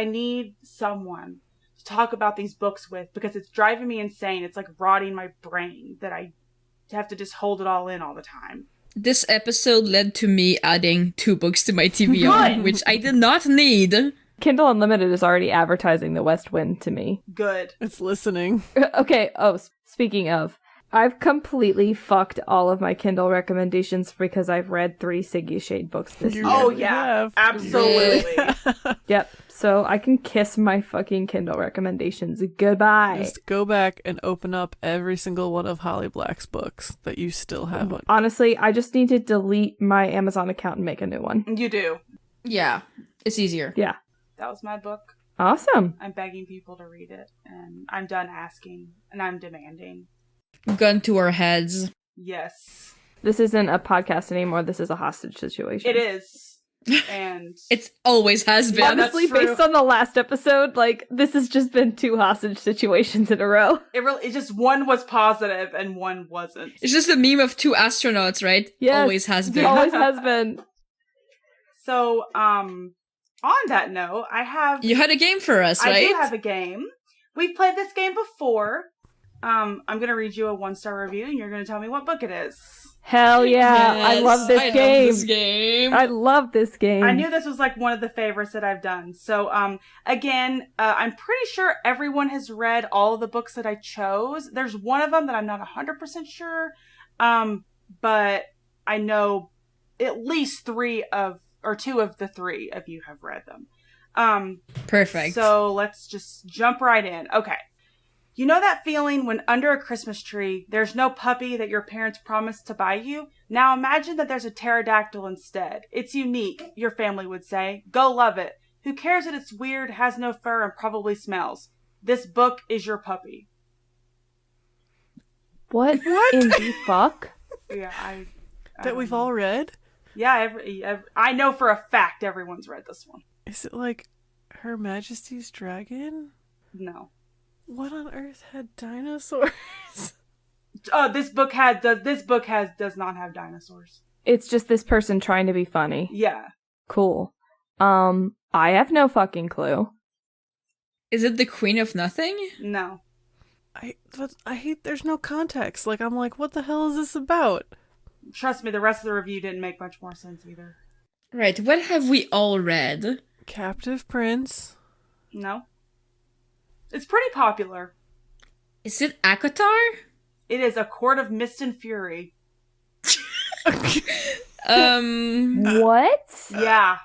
need someone to talk about these books with because it's driving me insane. It's like rotting my brain that I have to just hold it all in all the time. This episode led to me adding 2 books to my TBR, which I did not need. Kindle Unlimited is already advertising The West Wind to me. Good. It's listening. Okay, speaking of, I've completely fucked all of my Kindle recommendations because I've read 3 Siggy Shade books this year. Oh, yeah. Absolutely. Yep, so I can kiss my fucking Kindle recommendations. Goodbye. Just go back and open up every single one of Holly Black's books that you still have on. Honestly, I just need to delete my Amazon account and make a new one. You do. Yeah, it's easier. Yeah. That was my book. Awesome. I'm begging people to read it, and I'm done asking, and I'm demanding. Gun to our heads. Yes. This isn't a podcast anymore. This is a hostage situation. It is. And It always has been. Yeah, that's honestly, true. based on the last episode, like, this has just been 2 hostage situations in a row. it just one was positive and one wasn't. It's just a meme of 2 astronauts, right? Yes. Always has been. Always has been. So, on that note, You had a game for us, right? I do have a game. We've played this game before. I'm gonna read you a 1-star review, and you're gonna tell me what book it is. Hell yeah. I Yes, love this I game. love this game. I love this game. I knew this was like one of the favorites that I've done. So, again, I'm pretty sure everyone has read all of the books that I chose. There's one of them that I'm not 100% sure, but I know at least 2 of the 3 of you have read them. Perfect. So let's just jump right in. Okay. You know that feeling when under a Christmas tree, there's no puppy that your parents promised to buy you? Now imagine that there's a pterodactyl instead. It's unique, your family would say. Go love it. Who cares that it's weird, has no fur, and probably smells? This book is your puppy. What in the fuck? Yeah, I That we've all read? Yeah, I know for a fact everyone's read this one. Is it like Her Majesty's Dragon? No. What on earth had dinosaurs? This book does not have dinosaurs. It's just this person trying to be funny. Yeah. Cool. I have no fucking clue. Is it the Queen of Nothing? No. I hate there's no context. Like, I'm like, what the hell is this about? Trust me, the rest of the review didn't make much more sense either. Right, what have we all read? Captive Prince. No. It's pretty popular. Is it Akatar? It is A Court of Mist and Fury. What? Yeah.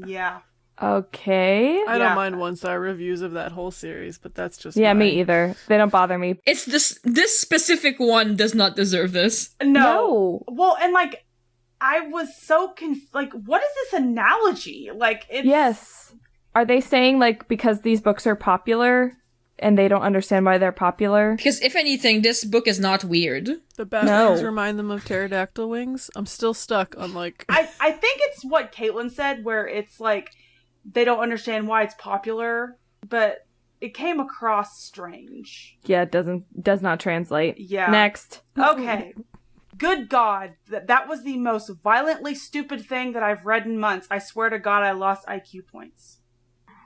Yeah. Okay. I Yeah. don't mind 1-star reviews of that whole series, but that's just Yeah, me mine. either. They don't bother me. It's this specific one does not deserve this. No. Well, and like, I was so like, what is this analogy? Like, it's... Yes. Are they saying, like, because these books are popular and they don't understand why they're popular? Because if anything, this book is not weird. The bad No. wings remind them of pterodactyl wings. I'm still stuck on like... I think it's what Caitlin said, where it's like, they don't understand why it's popular, but it came across strange. Yeah, it does not translate. Yeah. Next. Okay. Good God. That was the most violently stupid thing that I've read in months. I swear to God, I lost IQ points.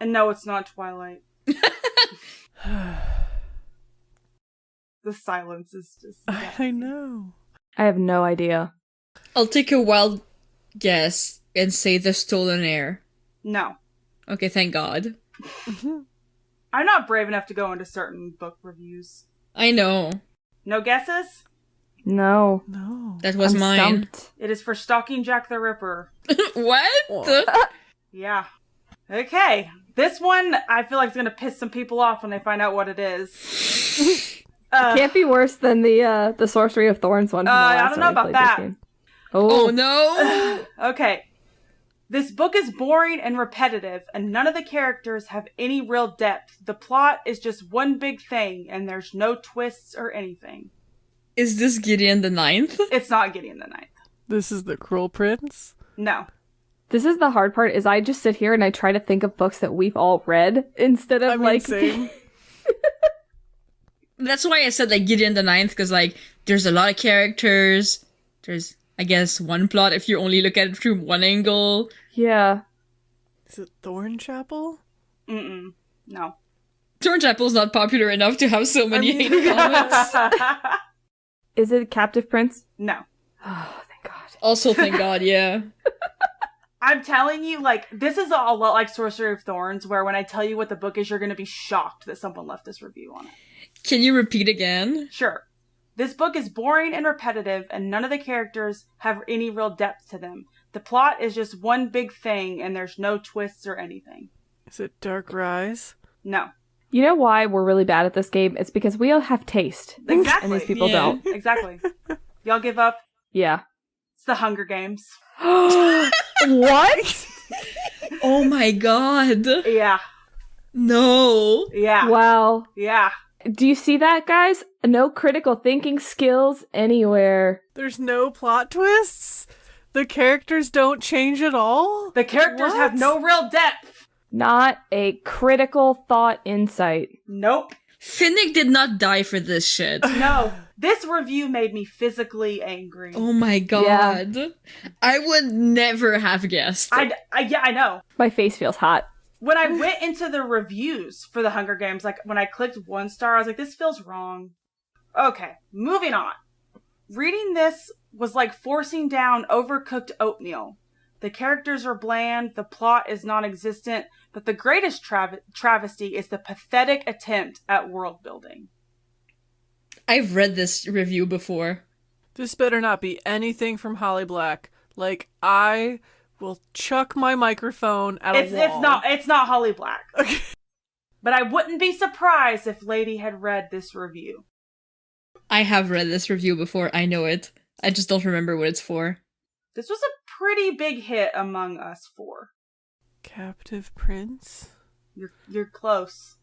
And no, it's not Twilight. The silence is just... I know. I have no idea. I'll take a wild guess and say The Stolen Heir. No. Okay, thank God. I'm not brave enough to go into certain book reviews. I know. No guesses? No. No. That was I'm mine. stumped. It is for Stalking Jack the Ripper. What? Yeah. Okay. This one, I feel like it's going to piss some people off when they find out what it is. Can't be worse than the Sorcery of Thorns one. From the last I don't know time we about played that. this game. Oh Oh, no! Okay. This book is boring and repetitive, and none of the characters have any real depth. The plot is just one big thing, and there's no twists or anything. Is this Gideon the Ninth? It's not Gideon the Ninth. This is the Cruel Prince? No. This is the hard part, is I just sit here and I try to think of books that we've all read instead of Same. That's why I said like Gideon the Ninth, because like there's a lot of characters. There's, I guess, one plot if you only look at it through one angle. Yeah. Is it Thornchapel? No. Thornchapel's not popular enough to have so many hate comments. Is it Captive Prince? No. Oh, thank God. Also, thank God, yeah. I'm telling you, like, this is a lot like Sorcery of Thorns, where when I tell you what the book is, you're going to be shocked that someone left this review on it. Can you repeat again? Sure. This book is boring and repetitive, and none of the characters have any real depth to them. The plot is just one big thing, and there's no twists or anything. Is it Dark Rise? No. You know why we're really bad at this game? It's because we all have taste. Exactly. And these people don't. Exactly. Y'all give up? Yeah. It's the Hunger Games. What? Oh my God. Yeah. No. Yeah. Wow. Yeah. Do you see that, guys? No critical thinking skills anywhere. There's no plot twists? The characters don't change at all? The characters have no real depth. Not a critical thought insight. Nope. Finnick did not die for this shit. No. This review made me physically angry. Oh my God. Yeah. I would never have guessed. Yeah, I know. My face feels hot. When I went into the reviews for the Hunger Games, like when I clicked 1 star, I was like, this feels wrong. Okay, moving on. Reading this was like forcing down overcooked oatmeal. The characters are bland, the plot is non-existent, but the greatest travesty is the pathetic attempt at world building. I've read this review before. This better not be anything from Holly Black. Like, I will chuck my microphone at a wall. It's not Holly Black. Okay. But I wouldn't be surprised if Lady had read this review. I have read this review before, I know it. I just don't remember what it's for. This was a pretty big hit among us 4. Captive Prince? You're close.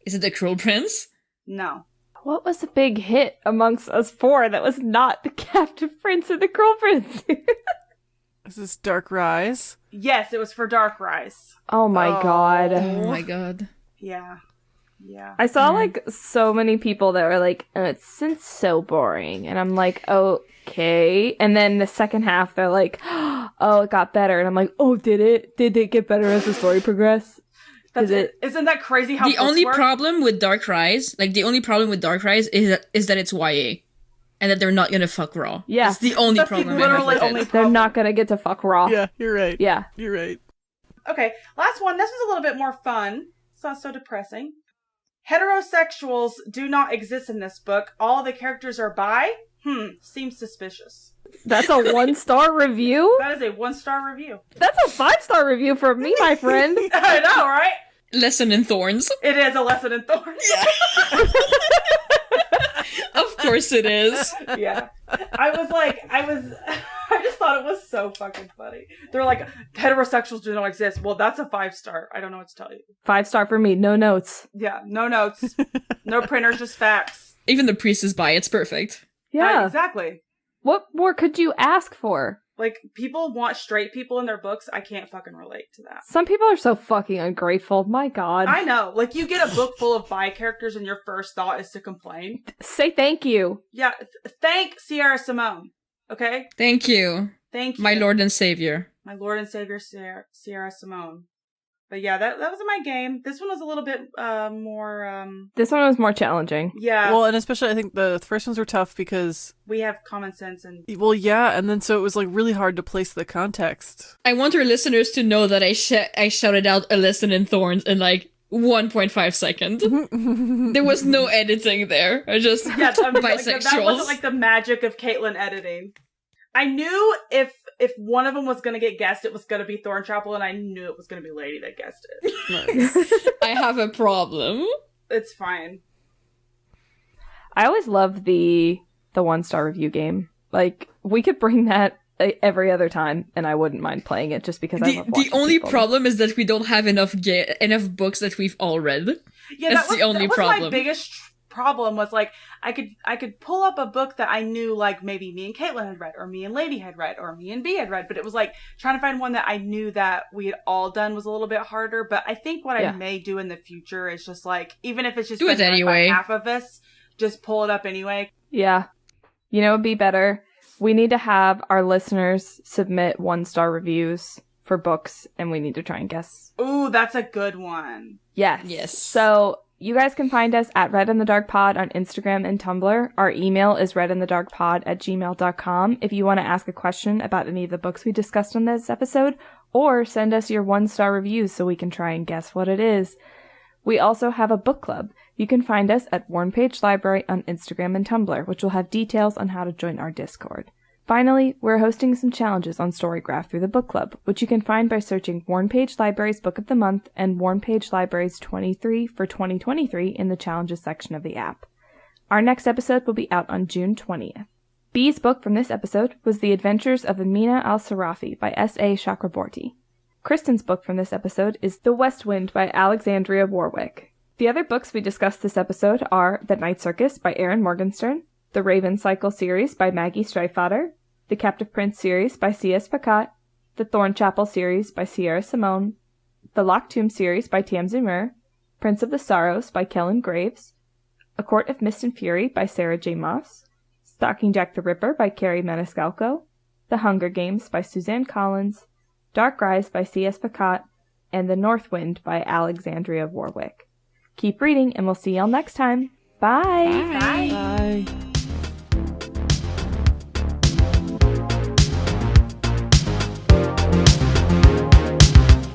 Is it The Cruel Prince? No. What was a big hit amongst us 4 that was not the Captive Prince or the Cruel Prince? Is this Dark Rise? Yes, it was for Dark Rise. Oh my God. Oh my God. Yeah. Yeah. I saw like so many people that were like, oh, it's so boring. And I'm like, okay. And then the second half, they're like, oh, it got better. And I'm like, oh, did it? Did it get better as the story progressed? Isn't that crazy how the only problem with Dark Rise, is that it's YA. And that they're not gonna fuck Raw. Yeah. That's the only problem. Literally only problem. They're not gonna get to fuck Raw. Yeah, you're right. Yeah. You're right. Okay, last one. This was a little bit more fun. It's not so depressing. Heterosexuals do not exist in this book. All the characters are bi? Seems suspicious. That's a 1-star review? That is a 1-star review. That's a 5-star review from me, my friend. I know, right? Lesson in Thorns. It is a lesson in Thorns. Yeah. Of course it is. Yeah. I just thought it was so fucking funny. They're like, heterosexuals do not exist. Well, that's a 5-star. I don't know what to tell you. 5-star for me, no notes. Yeah, no notes. No printers, just facts. Even the priest is bi, it's perfect. Yeah. Exactly. What more could you ask for? Like, people want straight people in their books. I can't fucking relate to that. Some people are so fucking ungrateful. My God. I know. Like, you get a book full of bi characters and your first thought is to complain. Say thank you. Yeah. Thank Sierra Simone. Okay? Thank you. Thank you. My Lord and Savior. My Lord and Savior, Sierra Simone. But yeah, that was my game. This one was a little bit more... This one was more challenging. Yeah. Well, and especially I think the first ones were tough because... we have common sense and... Well, yeah, and then so it was like really hard to place the context. I want our listeners to know that I shouted out a lesson in Thorns in like 1.5 seconds. There was no editing there. I just bisexuals. Like, that wasn't like the magic of Caitlin editing. I knew if one of them was going to get guessed, it was going to be Thornchapel, and I knew it was going to be Lady that guessed it. Nice. I have a problem. It's fine. I always love the 1-star review game. Like, we could bring that every other time, and I wouldn't mind playing it just because I love watching The only people. problem is that we don't have enough books that we've all read. Yeah, That's the only problem. My biggest problem was like I could pull up a book that I knew like maybe me and Caitlin had read, or me and Lady had read, or me and B had read, but it was like trying to find one that I knew that we had all done was a little bit harder. But I think what I may do in the future is just like, even if it's just do it anyway. By half of us, just pull it up anyway. Yeah. You know, it'd be better. We need to have our listeners submit 1-star reviews for books, and we need to try and guess. Ooh, that's a good one. Yes. So you guys can find us at Read in the Dark Pod on Instagram and Tumblr. Our email is readinthedarkpod@gmail.com if you want to ask a question about any of the books we discussed on this episode, or send us your 1-star reviews so we can try and guess what it is. We also have a book club. You can find us at Worn Page Library on Instagram and Tumblr, which will have details on how to join our Discord. Finally, we're hosting some challenges on Storygraph through the book club, which you can find by searching Worn Page Library's Book of the Month and Worn Page Library's 23 for 2023 in the challenges section of the app. Our next episode will be out on June 20th. B's book from this episode was The Adventures of Amina al-Sirafi by S.A. Chakraborty. Kristen's book from this episode is The West Wind by Alexandria Warwick. The other books we discussed this episode are The Night Circus by Erin Morgenstern, The Raven Cycle series by Maggie Stiefvater, The Captive Prince series by C.S. Pacat, The Thornchapel series by Sierra Simone, The Locked Tomb series by Tamsyn Muir, Prince of the Sorrows by Kellen Graves, A Court of Mist and Fury by Sarah J. Maas, Stalking Jack the Ripper by Kerri Maniscalco, The Hunger Games by Suzanne Collins, Dark Rise by C.S. Pacat, and The North Wind by Alexandria Warwick. Keep reading, and we'll see y'all next time. Bye! Bye.